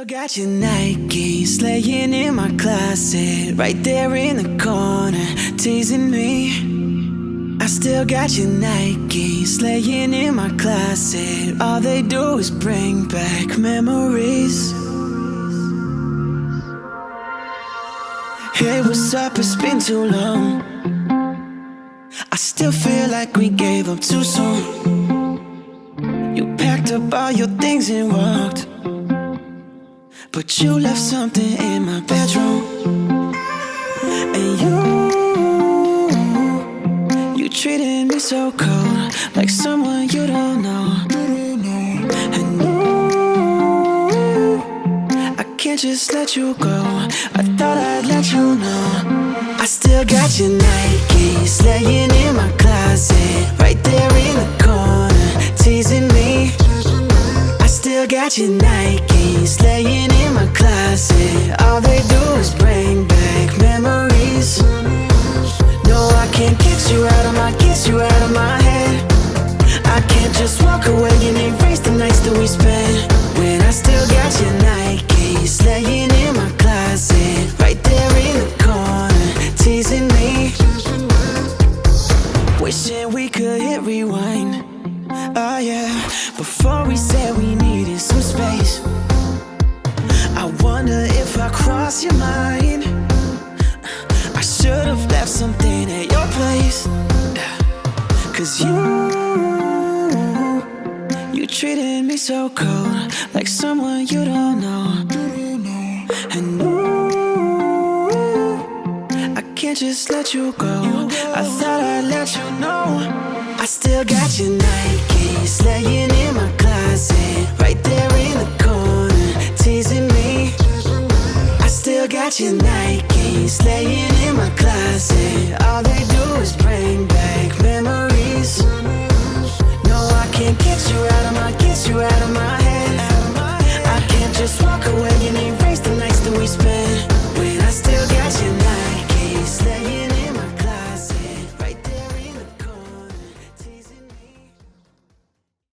got your Nikes laying in my closet, right there in the corner, teasing me. I still got your Nikes laying in my closet. All they do is bring back memories. Hey, what's up? It's been too long. I still feel like we gave up too soon. You packed up all your things and walked, but you left something in my bedroom. And you treated me so cold, like someone you don't know. And I can't just let you go. I thought I'd let you know. I still got your Nikes laying in my closet, right there in the corner, teasing me. I still got your Nikes laying in my closet. All they do is bring back memories. No, I can't get you out of my head. I can't just walk away and erase the nights that we spent, when I still got your Nikes laying in my closet, right there in the corner, teasing me. Wishing we could hit rewind. Oh yeah, before we said we needed some space. I wonder if I crossed your mind. I should've left something at your place. Cause you treated me so cold, like someone you don't know. And I can't just let you go. I thought I'd let you know. I still got your Nikes laying in my closet, right there in the corner, teasing me. I still got your Nikes laying in my closet.